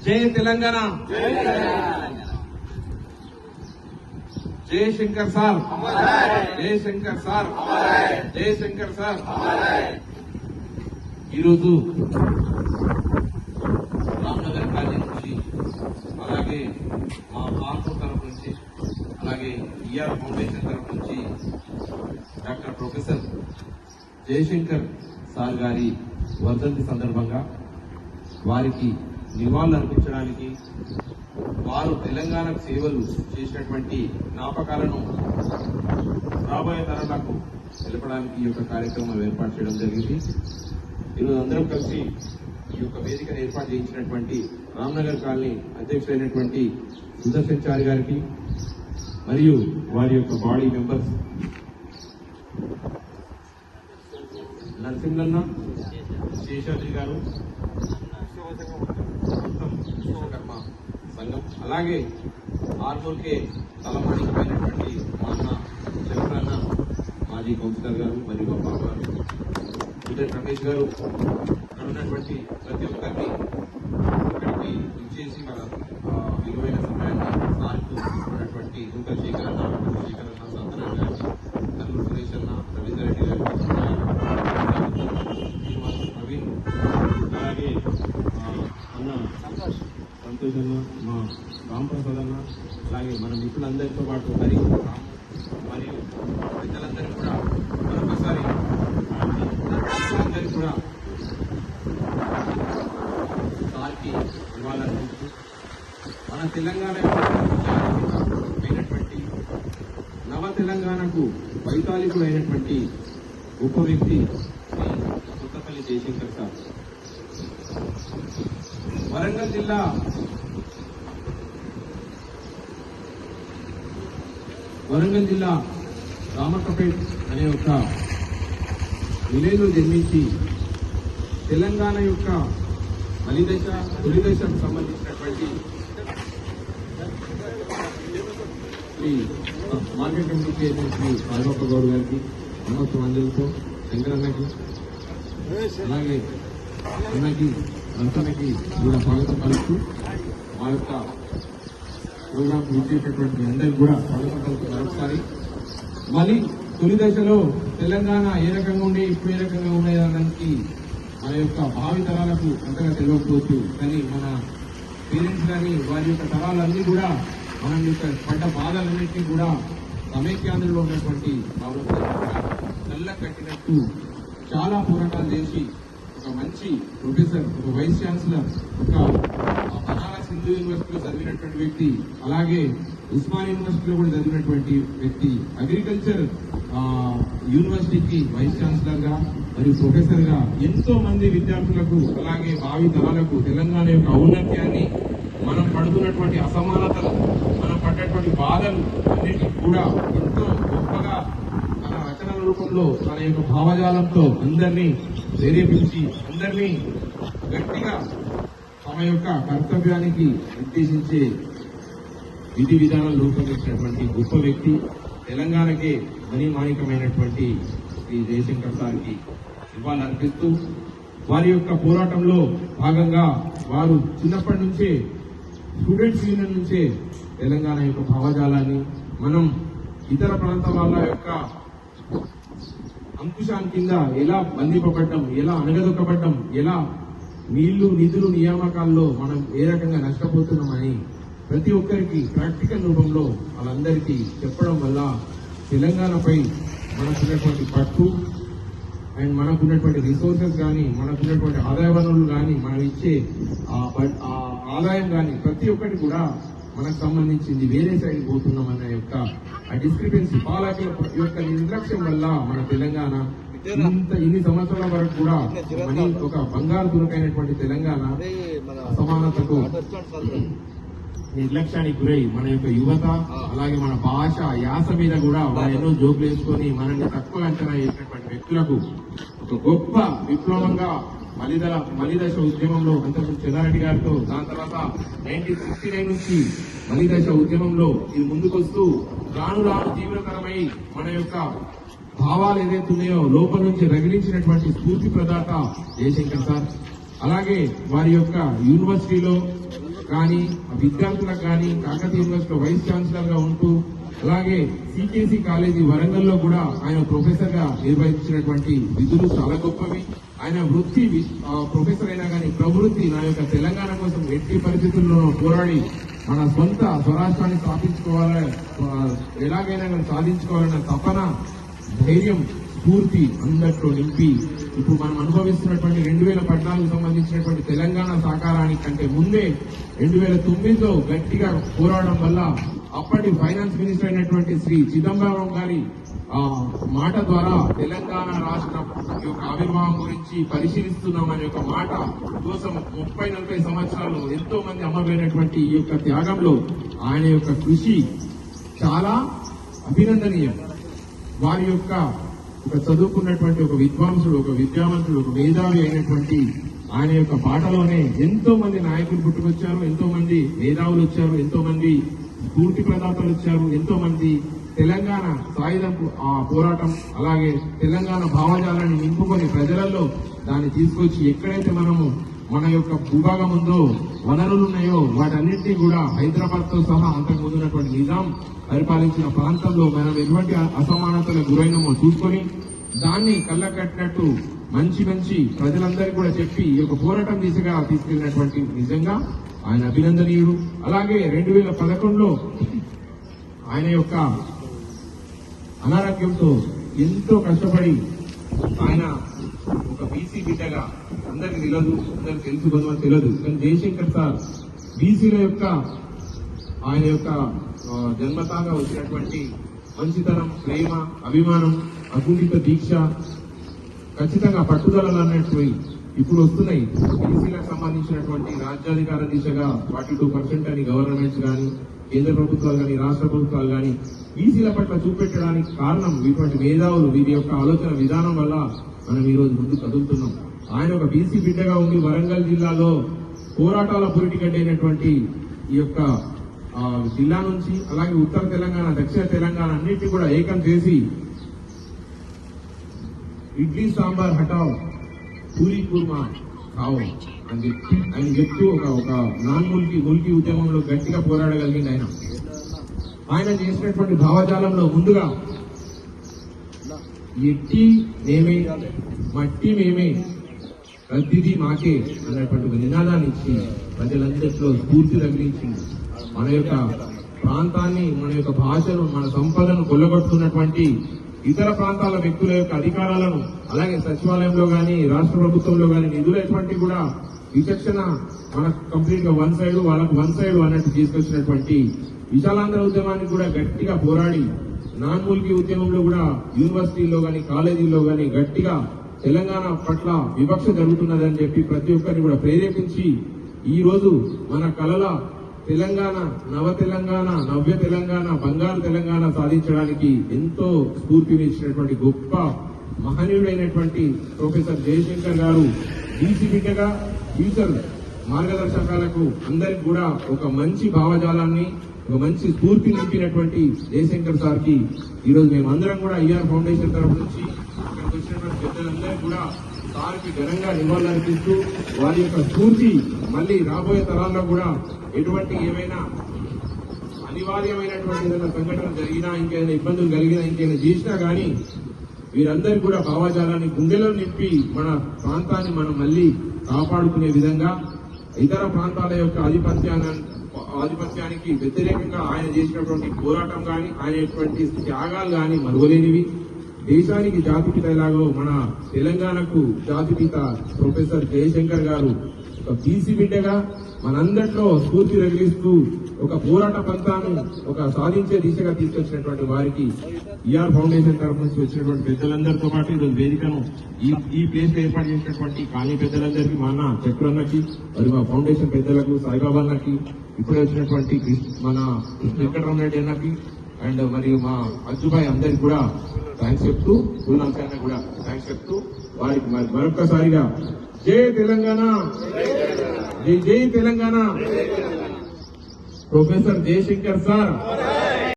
జై తెలంగాణ, జై శంకర్ సార్, జై శంకర్ సార్, జై శంకర్ సార్. ఈరోజు రామ్నగర్ కాలేజ్ నుంచి, అలాగే మా కాన్పూర్ తరఫు నుంచి, అలాగే ఈఆర్ ఫౌండేషన్ తరఫు నుంచి డాక్టర్ ప్రొఫెసర్ జయశంకర్ సార్ గారి వర్ధంతి సందర్భంగా వారికి నివాళులు అర్పించడానికి, వారు తెలంగాణకు సేవలు చేసినటువంటి జ్ఞాపకాలను రాబోయే తరాలకు తెలపడానికి ఈ యొక్క కార్యక్రమం ఏర్పాటు చేయడం జరిగింది. ఈరోజు అందరం కలిసి ఈ యొక్క వేదికను ఏర్పాటు చేయించినటువంటి రామ్నగర్ కాలనీ అధ్యక్షులైనటువంటి సుదర్శన్ చారి గారికి మరియు వారి యొక్క బాడీ మెంబర్స్ నరసింహన్న, శేషాద్రి గారు, విశ్వకర్మ సంఘం, అలాగే ఆర్మూర్కే తలమానికమైనటువంటి మా అన్న శంకరన్న, మాజీ కౌన్సిలర్ గారు మరియు మా బాబు గారు, ఉదయ్ రమేష్ గారు, ఇక్కడ ఉన్నటువంటి ప్రతి ఒక్కరిని ఇక్కడికి ఇచ్చేసి మన విలువైన సమయాన్ని సార్కు ఉన్నటువంటి నూతన్ శేఖర్ అన్న, సంతన గారు, కల్లూరు సురేష్ అన్న, రవీంద్ర రెడ్డి గారు, ప్రవీణ్, అలాగే అన్న సంతోష్ అన్న, మా రాంప్రసాద్ అన్న, అలాగే మన మిత్రులందరితో పాటు మరియు పెద్దలందరికీ కూడా మరొకసారి అందరికీ కూడా సార్కి ఇవ్వాలనుకుంటూ మన తెలంగాణ అయినటువంటి నవ తెలంగాణకు వైతాళికుడు అయినటువంటి గొప్ప వ్యక్తి శ్రీ కొత్తపల్లి జయశంకర్ సార్. వరంగల్ జిల్లా రామక్కపేట్ అనే ఒక విలేజ్లో జన్మించి తెలంగాణ యొక్క తొలిదశకు సంబంధించినటువంటి Shri market committee chairman Shri Rajagopal Goud గారికి, నమస్తే మంజులతో శంకరన్నకి, అలాగే అన్నకి రంతన్నకి కూడా స్వాగతం పలుకుతూ మా యొక్క ప్రోగ్రాం ఇచ్చేటటువంటి అందరికి కూడా స్వాగతం పలుకుతూ మరొకసారి. మళ్ళీ తొలి దశలో తెలంగాణ ఏ రకంగా ఉండే, ఇప్పుడు ఏ రకంగా ఉండేదానికి మన యొక్క భావి తరాలకు అంతగా తెలియకపోవచ్చు. కానీ మన పేరెంట్స్ కానీ వారి యొక్క తరాలన్నీ కూడా మనం యొక్క పడ్డ బాధలన్నింటినీ కూడా సమైక్యాంధ్రలో ఉన్నటువంటి నల్ల కట్టినట్టు చాలా పోరాటాలు చేసి ఒక మంచి ప్రొఫెసర్, ఒక వైస్ ఛాన్సలర్, ఒక బనారస్ హిందూ యూనివర్సిటీలో చదివినటువంటి వ్యక్తి, అలాగే ఉస్మాన్ యూనివర్సిటీలో కూడా చదివినటువంటి వ్యక్తి, అగ్రికల్చర్ యూనివర్సిటీకి వైస్ ఛాన్సలర్ గా మరియు ప్రొఫెసర్ గా ఎంతో మంది విద్యార్థులకు, అలాగే భావి తరాలకు తెలంగాణ యొక్క ఔన్నత్యాన్ని, మనం పడుతున్నటువంటి అసమానతలు, మనం పడ్డటువంటి బాధలు అన్నిటికీ కూడా ఎంతో గొప్పగా తన రచనల రూపంలో తన యొక్క భావజాలంతో అందరినీ ప్రేరేపించి, అందరినీ గట్టిగా తమ యొక్క కర్తవ్యానికి నిర్దేశించే విధి విధానాలు రూపొందించినటువంటి గొప్ప వ్యక్తి, తెలంగాణకే మణిమాణికమైనటువంటి శ్రీ జయశంకర్ సార్కి ఇవాళ అర్పిస్తూ, వారి యొక్క పోరాటంలో భాగంగా వారు చిన్నప్పటి నుంచే స్టూడెంట్స్ యూనియన్ నుంచే తెలంగాణ యొక్క భావజాలాన్ని, మనం ఇతర ప్రాంతాల వాళ్ళ యొక్క అంకుశాన్ని కింద ఎలా బంధింపబడ్డం, ఎలా అణగదొక్కబడ్డం, ఎలా నీళ్లు నిధులు నియామకాల్లో మనం ఏ రకంగా నష్టపోతున్నామని ప్రతి ఒక్కరికి ప్రాక్టికల్ రూపంలో వాళ్ళందరికీ చెప్పడం వల్ల తెలంగాణపై మనకున్నటువంటి పట్టు అండ్ మనకున్నటువంటి రిసోర్సెస్ కానీ, మనకున్నటువంటి ఆదాయ వనరులు కానీ, మనం ఇచ్చే ఆదాయం కానీ ప్రతి ఒక్కటి కూడా మనకు సంబంధించింది వేరే సైడ్ పోతున్నామన్న యొక్క ఆ డిస్క్రిపెన్సీ, పాలకుల యొక్క నిర్లక్ష్యం వల్ల మన తెలంగాణ ఇన్ని సంవత్సరాల వరకు కూడా ఒక బంగారు దురకైనటువంటి తెలంగాణ అసమానతకు నిర్లక్ష్యానికి గురై మన యొక్క యువత, అలాగే మన భాష యాస మీద కూడా వాళ్ళు ఎన్నో జోకులు వేసుకొని మనల్ని తక్కువ అంచనా చేసినటువంటి వ్యక్తులకు ఒక గొప్ప విప్లవంగా మలిదశ ఉద్యమంలో అంతకుముందు చెన్నారెడ్డి గారితో, దాని తర్వాత 1969 నుంచి మలిదశ ఉద్యమంలో ఇది ముందుకొస్తూ రాను రాను తీవ్రతరమై మన యొక్క భావాలు ఏదైతే ఉన్నాయో లోపల నుంచి రగిలించినటువంటి స్ఫూర్తి ప్రదాత జయశంకర్ సార్. అలాగే వారి యొక్క యూనివర్సిటీలో కానీ విద్యార్థులకు కానీ కాకతీయ యూనివర్సిటీలో వైస్ ఛాన్సలర్ గా ఉంటూ అలాగే సికేసి కాలేజీ వరంగల్లో కూడా ఆయన ప్రొఫెసర్ గా నిర్వహించినటువంటి విధులు చాలా గొప్పవి. ఆయన వృత్తి ప్రొఫెసర్ అయినా కానీ ప్రవృత్తి నా యొక్క తెలంగాణ కోసం ఎట్టి పరిస్థితుల్లో పోరాడి మన సొంత స్వరాష్ట్రాన్ని స్థాపించుకోవాలని ఎలాగైనా సాధించుకోవాలన్న తపన, ధైర్యం, స్ఫూర్తి అందరిలో నింపి ఇప్పుడు మనం అనుభవిస్తున్నటువంటి 2014 సంబంధించినటువంటి తెలంగాణ సాకారానికి కంటే ముందే 2009లో గట్టిగా పోరాడడం వల్ల అప్పటి ఫైనాన్స్ మినిస్టర్ అయినటువంటి శ్రీ చిదంబరం గారి మాట ద్వారా తెలంగాణ రాష్ట్ర యొక్క ఆవిర్భావం గురించి పరిశీలిస్తున్నామనే ఒక మాట కోసం 30-40 సంవత్సరాలు ఎంతో మంది అమరులైనటువంటి ఈ యొక్క త్యాగంలో ఆయన యొక్క కృషి చాలా అభినందనీయం. వారి యొక్క ఒక చదువుకున్నటువంటి ఒక విద్వాంసుడు, ఒక విద్యావంతుడు, ఒక మేధావి అయినటువంటి ఆయన యొక్క బాటలోనే ఎంతో మంది నాయకులు పుట్టుకొచ్చారు, ఎంతో మంది మేధావులు వచ్చారు, ఎంతో మంది స్ఫూర్తి ప్రదాతలు వచ్చారు, ఎంతో మంది తెలంగాణ సాయుధ పోరాటం అలాగే తెలంగాణ భావజాలాన్ని నింపుకొని ప్రజలలో దాన్ని తీసుకొచ్చి ఎక్కడైతే మనము మన యొక్క భూభాగం ఉందో, వనరులు ఉన్నాయో వాటన్నింటినీ కూడా హైదరాబాద్ తో సహా అంతకు ముందున్నటువంటి నిజాం పరిపాలించిన ప్రాంతంలో మనం ఎటువంటి అసమానతలకు గురైనమో చూసుకొని దాన్ని కళ్ళకట్టినట్టు మంచి మంచి ప్రజలందరికీ కూడా చెప్పి ఈ యొక్క పోరాటం దిశగా తీసుకెళ్లినటువంటి నిజంగా ఆయన అభినందనీయుడు. అలాగే 2011లో ఆయన యొక్క అనారోగ్యంతో ఎంతో కష్టపడి ఆయన ఒక బీసీ బిడ్డగా అందరికి తెలియదు, అందరికి తెలుసు, కొంతమంది తెలియదు, కానీ జయశంకర్ సార్ బీసీల యొక్క ఆయన యొక్క జన్మతాగా వచ్చినటువంటి మంచితనం, ప్రేమ, అభిమానం, అకుంఠిత దీక్ష, ఖచ్చితంగా పట్టుదలలు అన్నట్టు ఇప్పుడు వస్తున్నాయి. బీసీలకు సంబంధించినటువంటి రాజ్యాధికార దిశగా 42% అని గవర్నమెంట్స్ కానీ, కేంద్ర ప్రభుత్వాలు కానీ, రాష్ట్ర ప్రభుత్వాలు కానీ బీసీల పట్ల చూపెట్టడానికి కారణం ఇటువంటి మేధావులు, వీరి యొక్క ఆలోచన విధానం వల్ల మనం ఈ రోజు ముందు కదులుతున్నాం. ఆయన ఒక బీసీ బిడ్డగా ఉండి వరంగల్ జిల్లాలో పోరాటాల పురిటిగడ్డైనటువంటి ఈ యొక్క జిల్లా నుంచి అలాగే ఉత్తర తెలంగాణ, దక్షిణ తెలంగాణ అన్నింటినీ కూడా ఏకం చేసి ఇడ్లీ సాంబార్ హటావ్, పూరీ కుర్మా కావు అని ఆయన చెప్తూ ఒక నాన్ ముల్కీ ఉద్యమంలో గట్టిగా పోరాడగలిగింది. ఆయన చేసినటువంటి భావజాలంలో ముందుగా ఎట్టి మేమే, మట్టి మేమే, ప్రతిదీ మాకే అన్నటువంటి నినాదాన్ని ఇచ్చి ప్రజలందరిలో స్ఫూర్తి తగిలించింది. మన యొక్క ప్రాంతాన్ని, మన యొక్క భాషను, మన సంపదను కొల్లగొట్టుతున్నటువంటి ఇతర ప్రాంతాల వ్యక్తుల యొక్క అధికారాలను అలాగే సచివాలయంలో గాని, రాష్ట్ర ప్రభుత్వంలో గాని నిధులటువంటి కూడా విచక్షణ మనకు కంప్లీట్ గా వన్ సైడ్, వాళ్ళకు వన్ సైడ్ అన్నట్టు తీసుకొచ్చినటువంటి విశాలాంధ్ర ఉద్యమాన్ని కూడా గట్టిగా పోరాడి నాన్ ముల్కీ ఉద్యమంలో కూడా యూనివర్సిటీల్లో గాని, కాలేజీల్లో గాని గట్టిగా తెలంగాణ పట్ల వివక్ష జరుగుతున్నదని చెప్పి ప్రతి ఒక్కరిని కూడా ప్రేరేపించి ఈ రోజు మన కలల తెలంగాణ, నవ తెలంగాణ, నవ్య తెలంగాణ, బంగారు తెలంగాణ సాధించడానికి ఎంతో స్ఫూర్తినిచ్చినటువంటి గొప్ప మహనీయుడైనటువంటి ప్రొఫెసర్ జయశంకర్ గారు బీసీ బిడ్డగా ఫ్యూచర్ మార్గదర్శకాలకు అందరికి కూడా ఒక మంచి భావజాలాన్ని, ఒక మంచి స్ఫూర్తి నింపినటువంటి జయశంకర్ సార్ కి ఈరోజు మేమందరం కూడా ఐఆర్ ఫౌండేషన్ తరఫు నుంచి ఇక్కడికి వచ్చినటువంటి పెద్దలందరికీ కూడా సార్కి ఘనంగా నివాళులర్పిస్తూ వారి యొక్క స్ఫూర్తి మళ్లీ రాబోయే తరాల్లో కూడా ఎటువంటి ఏమైనా అనివార్యమైనటువంటి ఏదైనా సంఘటన జరిగినా, ఇంకేదైనా ఇబ్బందులు కలిగినా, ఇంకేదైనా చేసినా గానీ వీరందరికీ కూడా భావజాలాన్ని గుండెలో నింపి మన ప్రాంతాన్ని మనం మళ్లీ కాపాడుకునే విధంగా ఇతర ప్రాంతాల యొక్క ఆధిపత్యానికి వ్యతిరేకంగా ఆయన చేసినటువంటి పోరాటం గాని, ఆయన త్యాగాలు గాని మరువలేనివి. దేశానికి జాతిపిత ఎలాగో మన తెలంగాణకు జాతిపిత ప్రొఫెసర్ జయశంకర్ గారు ఒక బీసీ బిడ్డగా మనందరిలో స్ఫూర్తి రగిలిస్తూ ఒక పోరాట పంతాన్ని ఒక సాధించే దిశగా తీసుకొచ్చినటువంటి వారికి ఈఆర్ ఫౌండేషన్ తరఫు నుంచి వచ్చినటువంటి పెద్దలందరితో పాటు ఈరోజు వేదికను ఈ ప్లేస్ లో ఏర్పాటు చేసినటువంటి కాలనీ పెద్దలందరికీ, మా అన్న చక్రన్నకి, మరి మా ఫౌండేషన్ పెద్దలకు, సాయిబాబా అన్నకి, ఇప్పుడే వచ్చినటువంటి మన వెంకటరామరెడ్డి అన్నకి అండ్ మరియు మా అజ్జుబాయ్ అందరికి కూడా థ్యాంక్స్ చెప్తూ, పూర్ణాంశాన్ని కూడా థ్యాంక్స్ చెప్తూ వారికి మరి మరొక్కసారిగా జై తెలంగాణ, జై జై తెలంగాణ. Professor Jayashankar sir